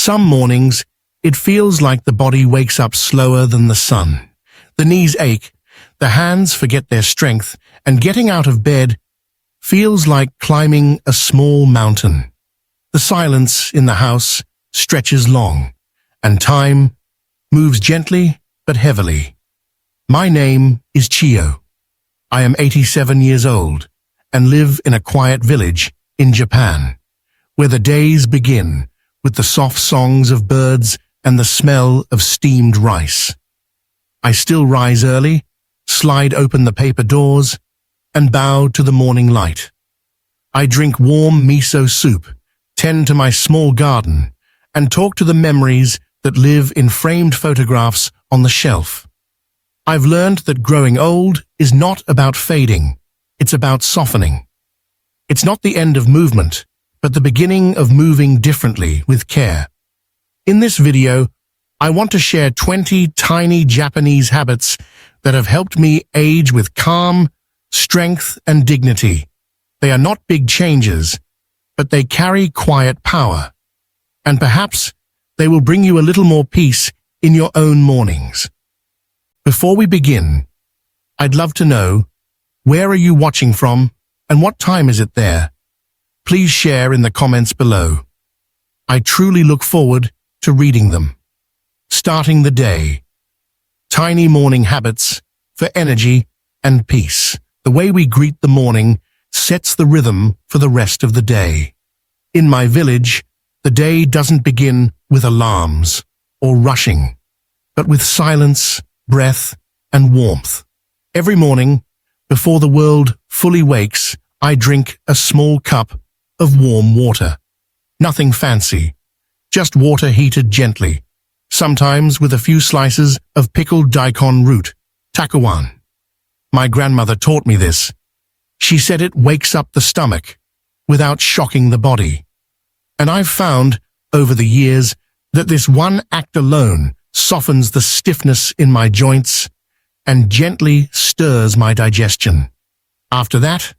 Some mornings, it feels like the body wakes up slower than the sun. The knees ache, the hands forget their strength, and getting out of bed feels like climbing a small mountain. The silence in the house stretches long, and time moves gently but heavily. My name is Chio. I am 87 years old and live in a quiet village in Japan, where the days begin with the soft songs of birds and the smell of steamed rice. I still rise early, slide open the paper doors, and bow to the morning light. I drink warm miso soup, tend to my small garden, and talk to the memories that live in framed photographs on the shelf. I've learned that growing old is not about fading, it's about softening. It's not the end of movement, but the beginning of moving differently with care. In this video, I want to share 20 tiny Japanese habits that have helped me age with calm, strength, and dignity. They are not big changes, but they carry quiet power. And perhaps they will bring you a little more peace in your own mornings. Before we begin, I'd love to know, where are you watching from and what time is it there? Please share in the comments below. I truly look forward to reading them. Starting the day. Tiny morning habits for energy and peace. The way we greet the morning sets the rhythm for the rest of the day. In my village, the day doesn't begin with alarms or rushing, but with silence, breath, and warmth. Every morning, before the world fully wakes, I drink a small cup of warm water. Nothing fancy, just water heated gently, sometimes with a few slices of pickled daikon root, takuan. My grandmother taught me this. She said it wakes up the stomach without shocking the body. And I've found, over the years, that this one act alone softens the stiffness in my joints and gently stirs my digestion. After that,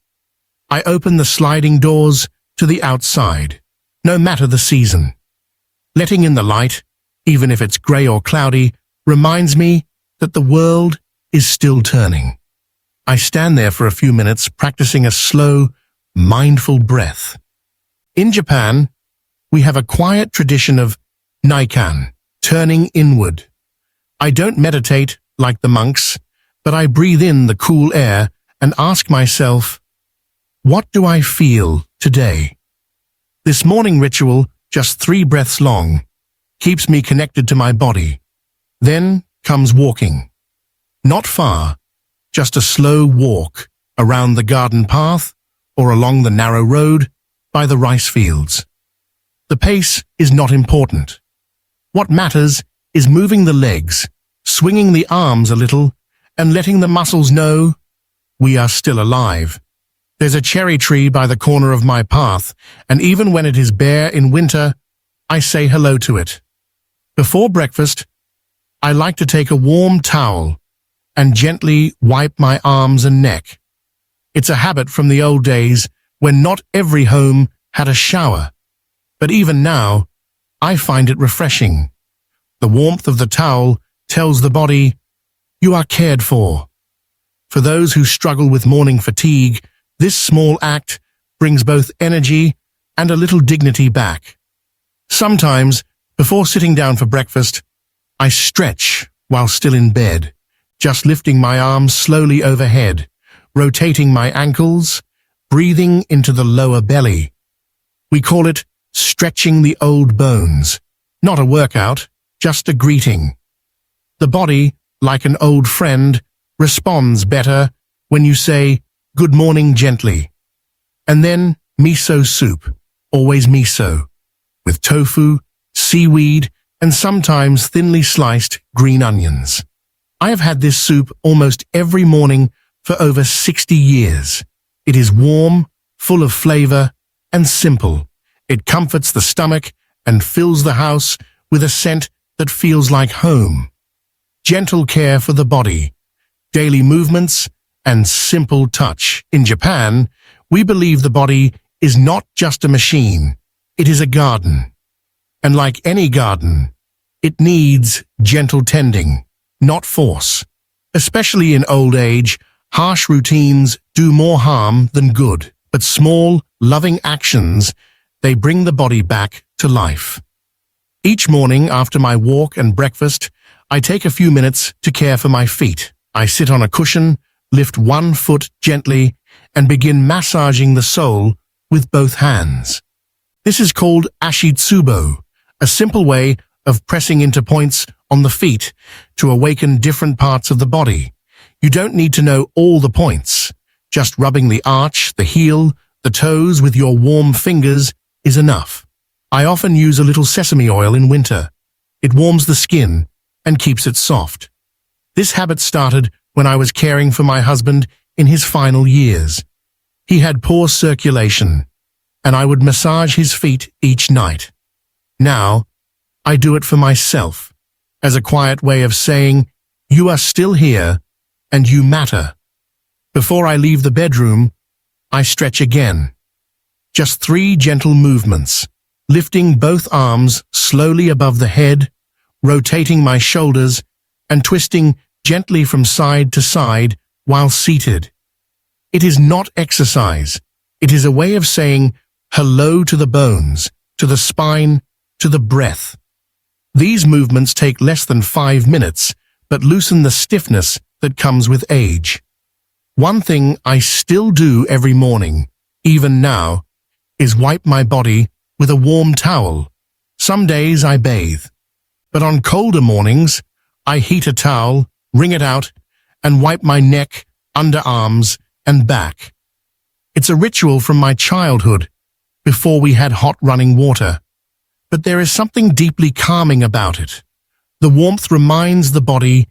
I open the sliding doors to the outside, no matter the season. Letting in the light, even if it's grey or cloudy, reminds me that the world is still turning. I stand there for a few minutes practicing a slow, mindful breath. In Japan, we have a quiet tradition of naikan, turning inward. I don't meditate like the monks, but I breathe in the cool air and ask myself, what do I feel today? This morning ritual, just 3 breaths long, keeps me connected to my body. Then comes walking. Not far, just a slow walk around the garden path or along the narrow road by the rice fields. The pace is not important. What matters is moving the legs, swinging the arms a little, and letting the muscles know we are still alive. There's a cherry tree by the corner of my path, and even when it is bare in winter, I say hello to it. Before breakfast, I like to take a warm towel and gently wipe my arms and neck. It's a habit from the old days when not every home had a shower. But even now, I find it refreshing. The warmth of the towel tells the body, you are cared for. For those who struggle with morning fatigue, this small act brings both energy and a little dignity back. Sometimes, before sitting down for breakfast, I stretch while still in bed, just lifting my arms slowly overhead, rotating my ankles, breathing into the lower belly. We call it stretching the old bones. Not a workout, just a greeting. The body, like an old friend, responds better when you say good morning gently. And then miso soup, always miso, with tofu, seaweed, and sometimes thinly sliced green onions. I have had this soup almost every morning for over 60 years. It is warm, full of flavor, and simple. It comforts the stomach and fills the house with a scent that feels like home. Gentle care for the body, daily movements, and simple touch. In Japan, we believe the body is not just a machine, it is a garden. And like any garden, it needs gentle tending, not force. Especially in old age, harsh routines do more harm than good, but small, loving actions, they bring the body back to life. Each morning after my walk and breakfast, I take a few minutes to care for my feet. I sit on a cushion, lift one foot gently, and begin massaging the sole with both hands. This is called ashitsubo, a simple way of pressing into points on the feet to awaken different parts of the body. You don't need to know all the points. Just rubbing the arch, the heel, the toes with your warm fingers is enough. I often use a little sesame oil in winter. It warms the skin and keeps it soft. This habit started when I was caring for my husband in his final years. He had poor circulation, and I would massage his feet each night. Now, I do it for myself, as a quiet way of saying, you are still here, and you matter. Before I leave the bedroom, I stretch again. Just 3 gentle movements, lifting both arms slowly above the head, rotating my shoulders, and twisting gently from side to side while seated. It is not exercise. It is a way of saying hello to the bones, to the spine, to the breath. These movements take less than 5 minutes, but loosen the stiffness that comes with age. One thing I still do every morning, even now, is wipe my body with a warm towel. Some days I bathe, but on colder mornings, I heat a towel, wring it out, and wipe my neck, underarms, and back. It's a ritual from my childhood, before we had hot running water. But there is something deeply calming about it. The warmth reminds the body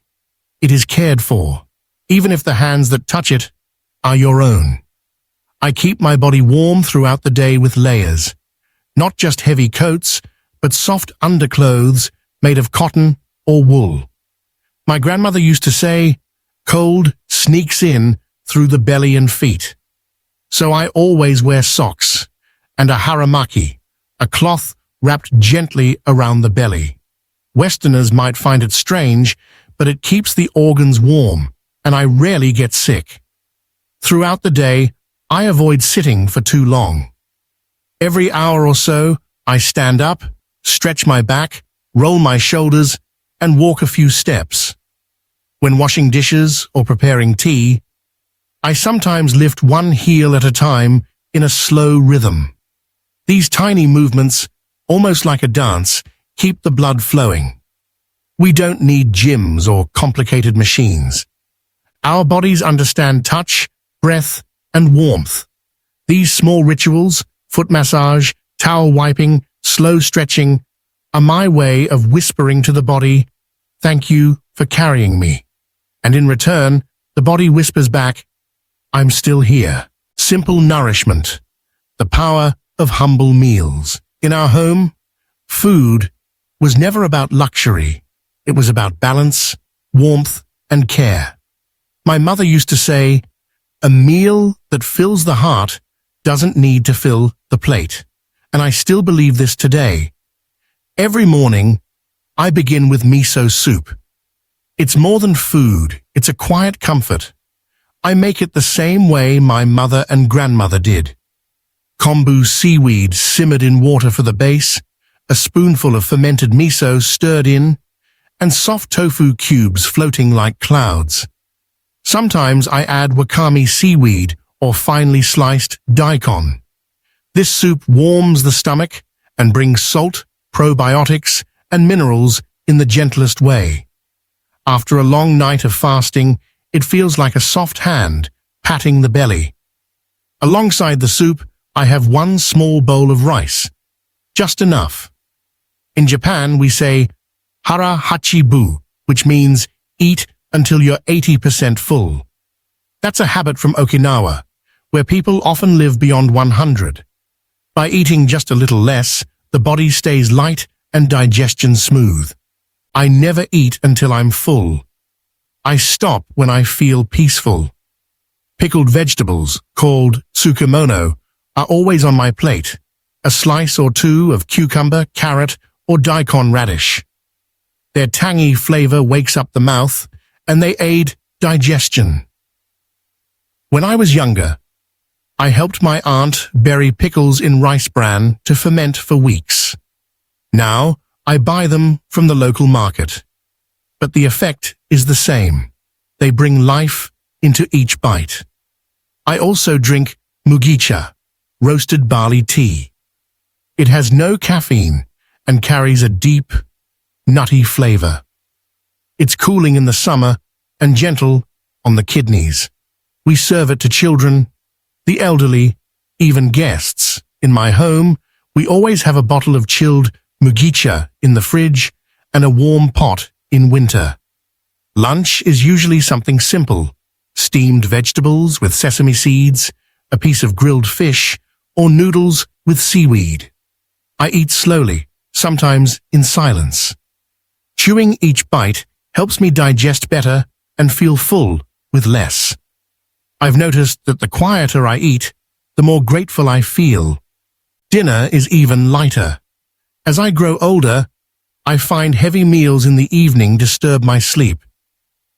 it is cared for, even if the hands that touch it are your own. I keep my body warm throughout the day with layers, not just heavy coats, but soft underclothes made of cotton or wool. My grandmother used to say, cold sneaks in through the belly and feet. So I always wear socks and a haramaki, a cloth wrapped gently around the belly. Westerners might find it strange, but it keeps the organs warm, and I rarely get sick. Throughout the day, I avoid sitting for too long. Every hour or so, I stand up, stretch my back, roll my shoulders, and walk a few steps. When washing dishes or preparing tea, I sometimes lift one heel at a time in a slow rhythm. These tiny movements, almost like a dance, keep the blood flowing. We don't need gyms or complicated machines. Our bodies understand touch, breath, and warmth. These small rituals, foot massage, towel wiping, slow stretching, are my way of whispering to the body, thank you for carrying me. And in return, the body whispers back, I'm still here. Simple nourishment. The power of humble meals. In our home, food was never about luxury. It was about balance, warmth, and care. My mother used to say, a meal that fills the heart doesn't need to fill the plate. And I still believe this today. Every morning, I begin with miso soup. It's more than food, it's a quiet comfort. I make it the same way my mother and grandmother did. Kombu seaweed simmered in water for the base, a spoonful of fermented miso stirred in, and soft tofu cubes floating like clouds. Sometimes I add wakame seaweed or finely sliced daikon. This soup warms the stomach and brings salt, probiotics, and minerals in the gentlest way. After a long night of fasting, it feels like a soft hand patting the belly. Alongside the soup, I have one small bowl of rice. Just enough. In Japan, we say hara hachibu, which means eat until you're 80% full. That's a habit from Okinawa, where people often live beyond 100. By eating just a little less, the body stays light and digestion smooth. I never eat until I'm full. I stop when I feel peaceful. Pickled vegetables, called tsukemono, are always on my plate. A slice or two of cucumber, carrot, or daikon radish. Their tangy flavor wakes up the mouth, and they aid digestion. When I was younger, I helped my aunt bury pickles in rice bran to ferment for weeks. Now, I buy them from the local market. But the effect is the same. They bring life into each bite. I also drink mugicha, roasted barley tea. It has no caffeine and carries a deep, nutty flavor. It's cooling in the summer and gentle on the kidneys. We serve it to children, the elderly, even guests. In my home, we always have a bottle of chilled mugicha in the fridge and a warm pot in winter. Lunch is usually something simple: steamed vegetables with sesame seeds, a piece of grilled fish, or noodles with seaweed. I eat slowly, sometimes in silence. Chewing each bite helps me digest better and feel full with less. I've noticed that the quieter I eat, the more grateful I feel. Dinner is even lighter. As I grow older, I find heavy meals in the evening disturb my sleep.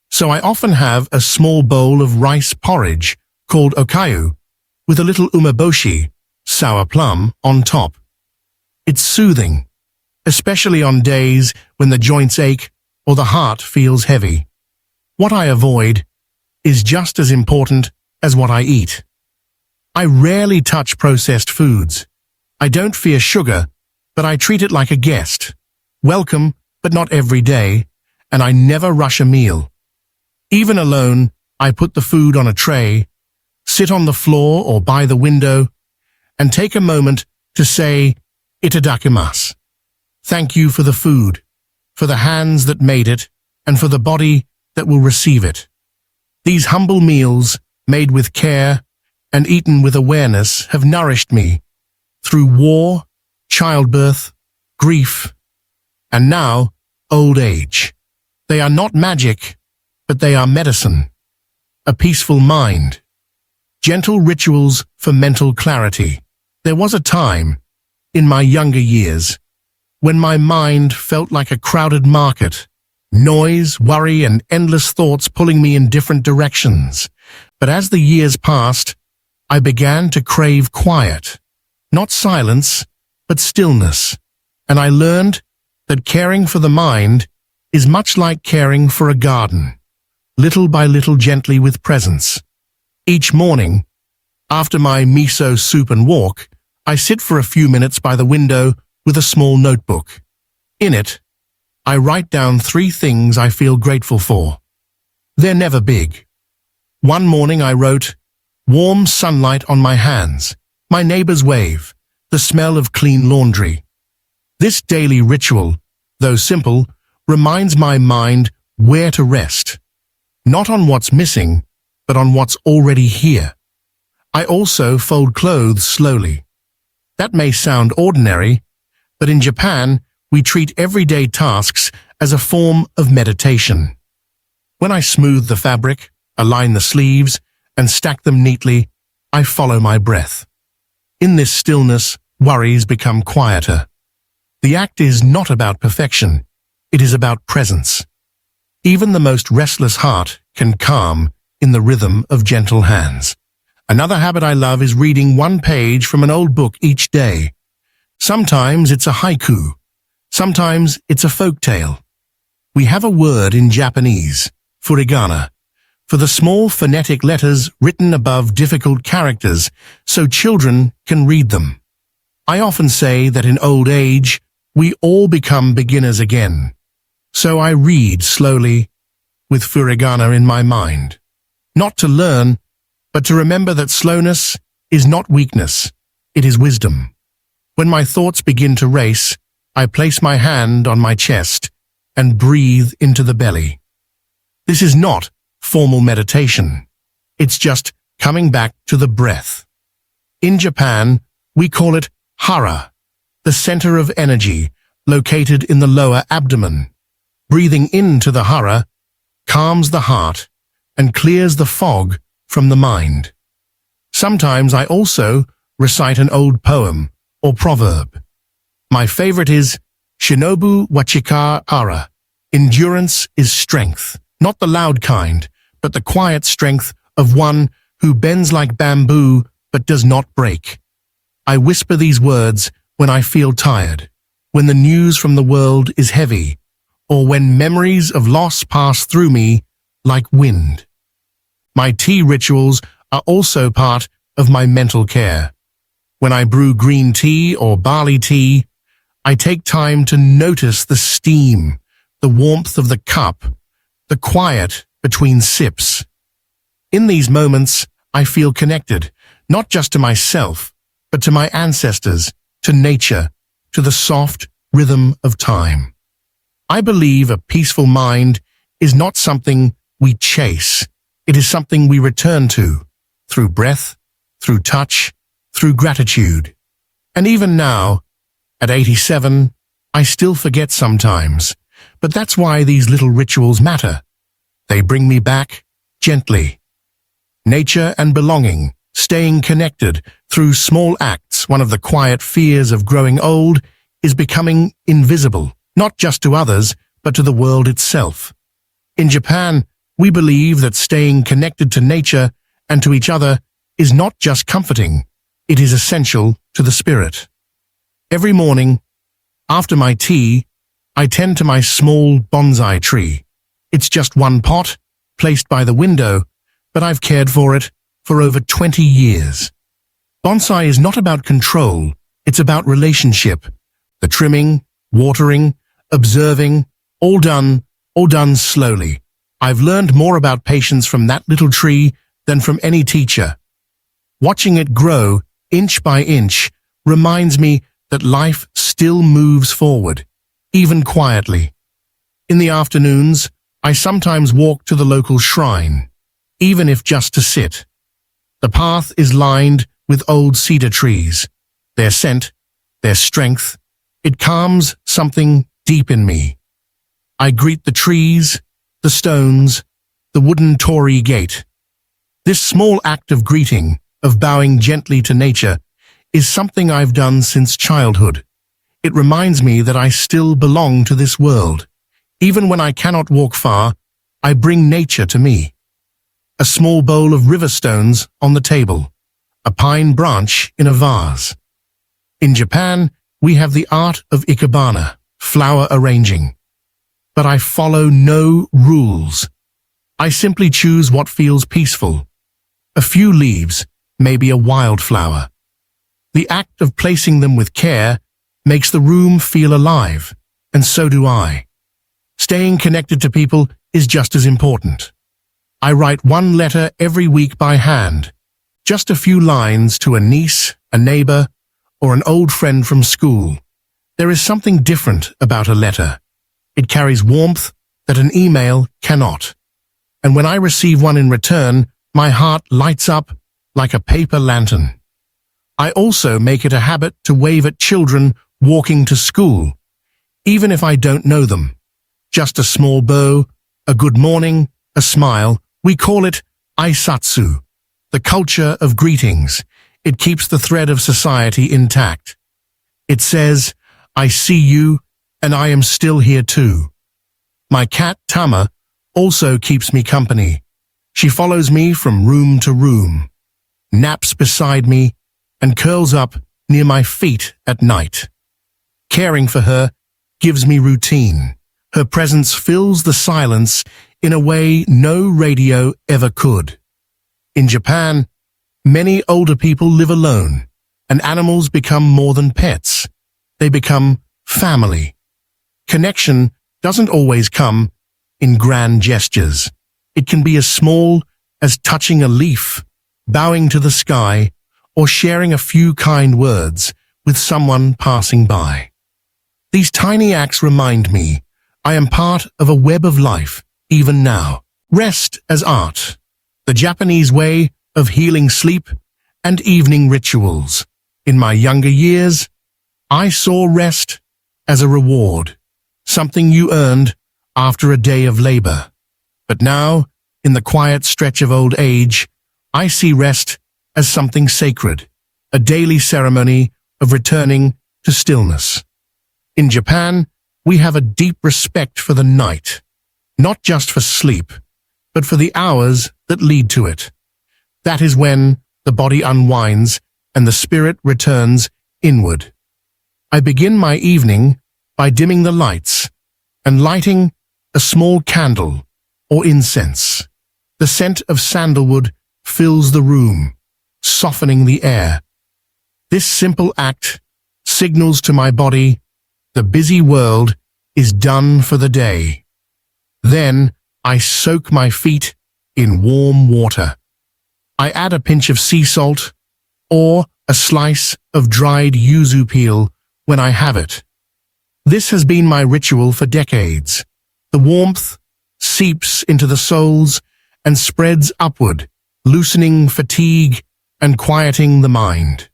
So I often have a small bowl of rice porridge called okayu with a little umeboshi, sour plum, on top. It's soothing, especially on days when the joints ache or the heart feels heavy. What I avoid is just as important as what I eat. I rarely touch processed foods. I don't fear sugar, but I treat it like a guest. Welcome, but not every day, and I never rush a meal. Even alone, I put the food on a tray, sit on the floor or by the window, and take a moment to say, "Itadakimasu." Thank you for the food, for the hands that made it, and for the body that will receive it. These humble meals, made with care and eaten with awareness, have nourished me through war, childbirth, grief, and now old age. They are not magic, but they are medicine, a peaceful mind, gentle rituals for mental clarity. There was a time, in my younger years, when my mind felt like a crowded market, noise, worry, and endless thoughts pulling me in different directions. But as the years passed, I began to crave quiet, not silence, but stillness, and I learned that caring for the mind is much like caring for a garden, little by little, gently, with presence. Each morning, after my miso soup and walk, I sit for a few minutes by the window with a small notebook. In it, I write down 3 things I feel grateful for. They're never big. One morning I wrote, warm sunlight on my hands, my neighbor's wave, the smell of clean laundry. This daily ritual, though simple, reminds my mind where to rest, not on what's missing, but on what's already here. I also fold clothes slowly. That may sound ordinary, but in Japan, we treat everyday tasks as a form of meditation. When I smooth the fabric, align the sleeves, and stack them neatly, I follow my breath. In this stillness, worries become quieter. The act is not about perfection, it is about presence. Even the most restless heart can calm in the rhythm of gentle hands. Another habit I love is reading 1 page from an old book each day. Sometimes it's a haiku, sometimes it's a folk tale. We have a word in Japanese, furigana, for the small phonetic letters written above difficult characters so children can read them. I often say that in old age, we all become beginners again. So I read slowly, with furigana in my mind. Not to learn, but to remember that slowness is not weakness, it is wisdom. When my thoughts begin to race, I place my hand on my chest and breathe into the belly. This is not formal meditation. It's just coming back to the breath. In Japan, we call it hara, the center of energy located in the lower abdomen. Breathing into the hara calms the heart and clears the fog from the mind. Sometimes I also recite an old poem or proverb. My favorite is, Shinobu Wachika Ara. Endurance is strength, not the loud kind, but the quiet strength of one who bends like bamboo but does not break. I whisper these words when I feel tired, when the news from the world is heavy, or when memories of loss pass through me like wind. My tea rituals are also part of my mental care. When I brew green tea or barley tea, I take time to notice the steam, the warmth of the cup, the quiet between sips. In these moments, I feel connected, not just to myself, but to my ancestors, to nature, to the soft rhythm of time. I believe a peaceful mind is not something we chase. It is something we return to, through breath, through touch, through gratitude. And even now, at 87, I still forget sometimes, but that's why these little rituals matter. They bring me back gently. Nature and belonging, staying connected through small acts. One of the quiet fears of growing old is becoming invisible, not just to others, but to the world itself. In Japan, we believe that staying connected to nature and to each other is not just comforting, it is essential to the spirit. Every morning, after my tea, I tend to my small bonsai tree. It's just one pot, placed by the window, but I've cared for it for over 20 years. Bonsai is not about control, it's about relationship. The trimming, watering, observing, all done slowly. I've learned more about patience from that little tree than from any teacher. Watching it grow, inch by inch, reminds me that life still moves forward, even quietly. In the afternoons, I sometimes walk to the local shrine, even if just to sit. The path is lined with old cedar trees. Their scent, their strength, it calms something deep in me. I greet the trees, the stones, the wooden torii gate. This small act of greeting, of bowing gently to nature, is something I've done since childhood. It reminds me that I still belong to this world. Even when I cannot walk far, I bring nature to me. A small bowl of river stones on the table, a pine branch in a vase. In Japan, we have the art of ikebana, flower arranging. But I follow no rules. I simply choose what feels peaceful. A few leaves, maybe a wildflower. The act of placing them with care makes the room feel alive, and so do I. Staying connected to people is just as important. I write one letter every week by hand, just a few lines to a niece, a neighbor, or an old friend from school. There is something different about a letter. It carries warmth that an email cannot. And when I receive one in return, my heart lights up like a paper lantern. I also make it a habit to wave at children walking to school, even if I don't know them. Just a small bow, a good morning, a smile. We call it aisatsu, the culture of greetings. It keeps the thread of society intact. It says, I see you, and I am still here too. My cat, Tama, also keeps me company. She follows me from room to room, naps beside me, and curls up near my feet at night. Caring for her gives me routine. Her presence fills the silence in a way no radio ever could. In Japan, many older people live alone, and animals become more than pets. They become family. Connection doesn't always come in grand gestures. It can be as small as touching a leaf, bowing to the sky, or sharing a few kind words with someone passing by. These tiny acts remind me I am part of a web of life, even now. Rest as art, the Japanese way of healing sleep and evening rituals. In my younger years, I saw rest as a reward, something you earned after a day of labor. But now, in the quiet stretch of old age, I see rest as something sacred, a daily ceremony of returning to stillness. In Japan, we have a deep respect for the night, not just for sleep, but for the hours that lead to it. That is when the body unwinds and the spirit returns inward. I begin my evening by dimming the lights and lighting a small candle or incense. The scent of sandalwood fills the room, softening the air. This simple act signals to my body the busy world is done for the day. Then I soak my feet in warm water. I add a pinch of sea salt or a slice of dried yuzu peel when I have it. This has been my ritual for decades. The warmth seeps into the soles and spreads upward, loosening fatigue and quieting the mind.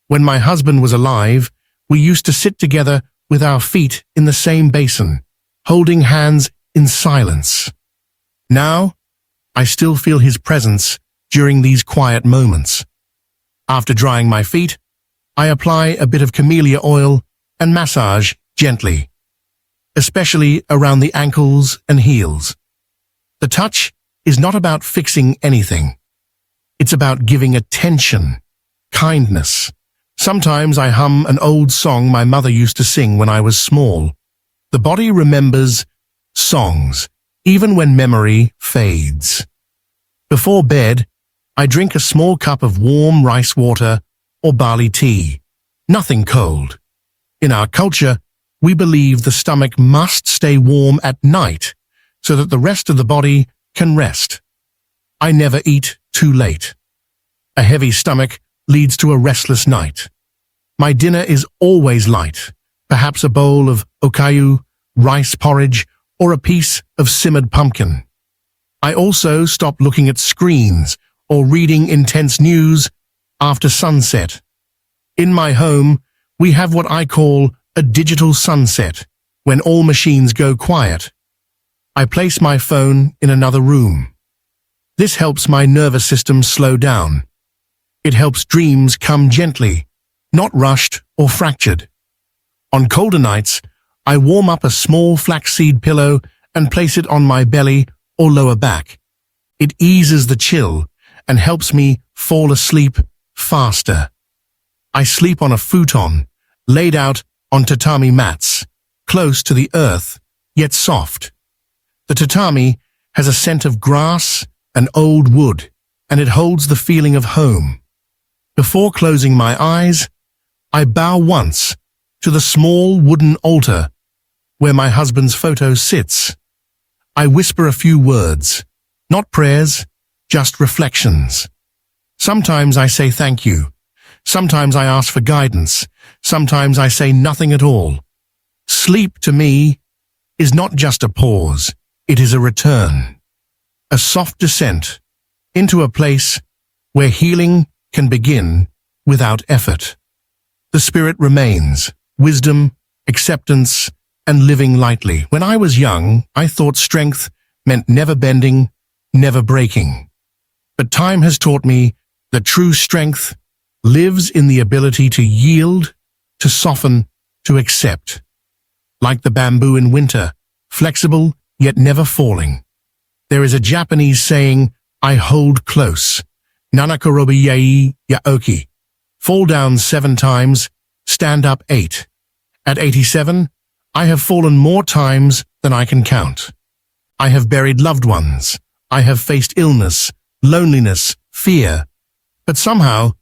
When my husband was alive, we used to sit together with our feet in the same basin, holding hands in silence. Now, I still feel his presence during these quiet moments. After drying my feet, I apply a bit of camellia oil and massage gently, especially around the ankles and heels. The touch is not about fixing anything. It's about giving attention, kindness. Sometimes I hum an old song my mother used to sing when I was small. The body remembers songs, even when memory fades. Before bed, I drink a small cup of warm rice water or barley tea. Nothing cold. In our culture, we believe the stomach must stay warm at night so that the rest of the body can rest. I never eat too late. A heavy stomach leads to a restless night. My dinner is always light, perhaps a bowl of okayu, rice porridge, or a piece of simmered pumpkin. I also stop looking at screens or reading intense news after sunset. In my home, we have what I call a digital sunset, when all machines go quiet. I place my phone in another room. This helps my nervous system slow down. It helps dreams come gently, not rushed or fractured. On colder nights, I warm up a small flaxseed pillow and place it on my belly or lower back. It eases the chill and helps me fall asleep faster. I sleep on a futon, laid out on tatami mats, close to the earth, yet soft. The tatami has a scent of grass and old wood, and it holds the feeling of home. Before closing my eyes, I bow once to the small wooden altar where my husband's photo sits. I whisper a few words, not prayers, just reflections. Sometimes I say thank you. Sometimes I ask for guidance. Sometimes I say nothing at all. Sleep, to me, is not just a pause. It is a return, a soft descent into a place where healing can begin without effort. The spirit remains, wisdom, acceptance, and living lightly. When I was young, I thought strength meant never bending, never breaking. But time has taught me that true strength lives in the ability to yield, to soften, to accept. Like the bamboo in winter, flexible yet never falling. There is a Japanese saying, I hold close. Nanakorobi yai yaoki. Fall down 7 times, stand up 8. At 87, I have fallen more times than I can count. I have buried loved ones. I have faced illness, loneliness, fear. But somehow,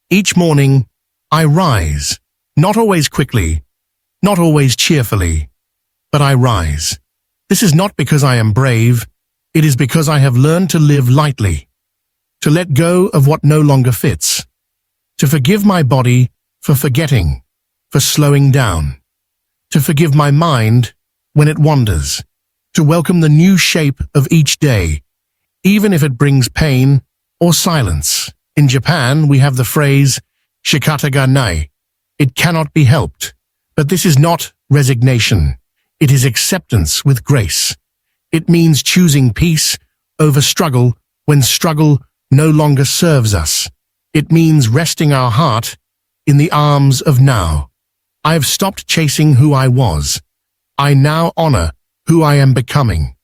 each morning, I rise. Not always quickly, not always cheerfully, but I rise. This is not because I am brave. It is because I have learned to live lightly, to let go of what no longer fits, to forgive my body for forgetting, for slowing down, to forgive my mind when it wanders, to welcome the new shape of each day, even if it brings pain or silence. In Japan, we have the phrase, shikata ga nai. It cannot be helped. But this is not resignation. It is acceptance with grace. It means choosing peace over struggle when struggle no longer serves us. It means resting our heart in the arms of now. I have stopped chasing who I was. I now honor who I am becoming.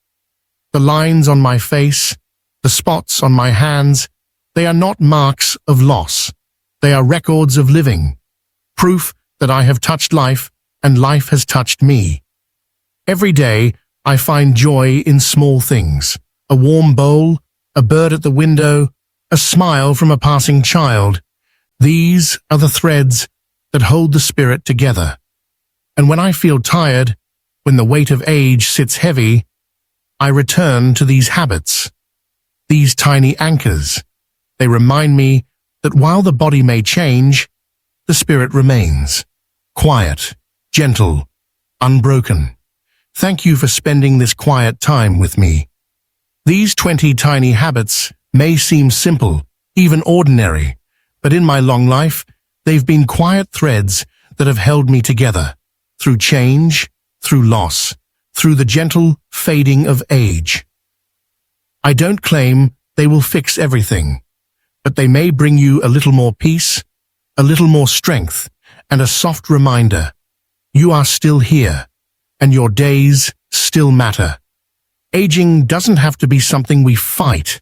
The lines on my face, the spots on my hands, they are not marks of loss. They are records of living, proof that I have touched life and life has touched me. Every day, I find joy in small things. A warm bowl, a bird at the window, a smile from a passing child. These are the threads that hold the spirit together. And when I feel tired, when the weight of age sits heavy, I return to these habits, these tiny anchors. They remind me that while the body may change, the spirit remains, quiet, gentle, unbroken. Thank you for spending this quiet time with me. These 20 tiny habits may seem simple, even ordinary, but in my long life, they've been quiet threads that have held me together, through change, through loss, through the gentle fading of age. I don't claim they will fix everything, but they may bring you a little more peace, a little more strength, and a soft reminder. You are still here, and your days still matter. Aging doesn't have to be something we fight.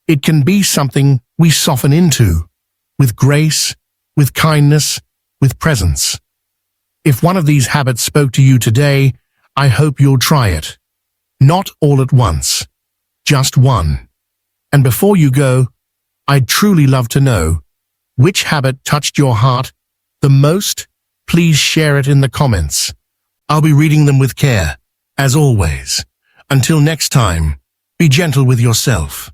It can be something we soften into, with grace, with kindness, with presence. If one of these habits spoke to you today, I hope you'll try it. Not all at once, just one. And before you go, I'd truly love to know, which habit touched your heart the most? Please share it in the comments. I'll be reading them with care, as always. Until next time, be gentle with yourself.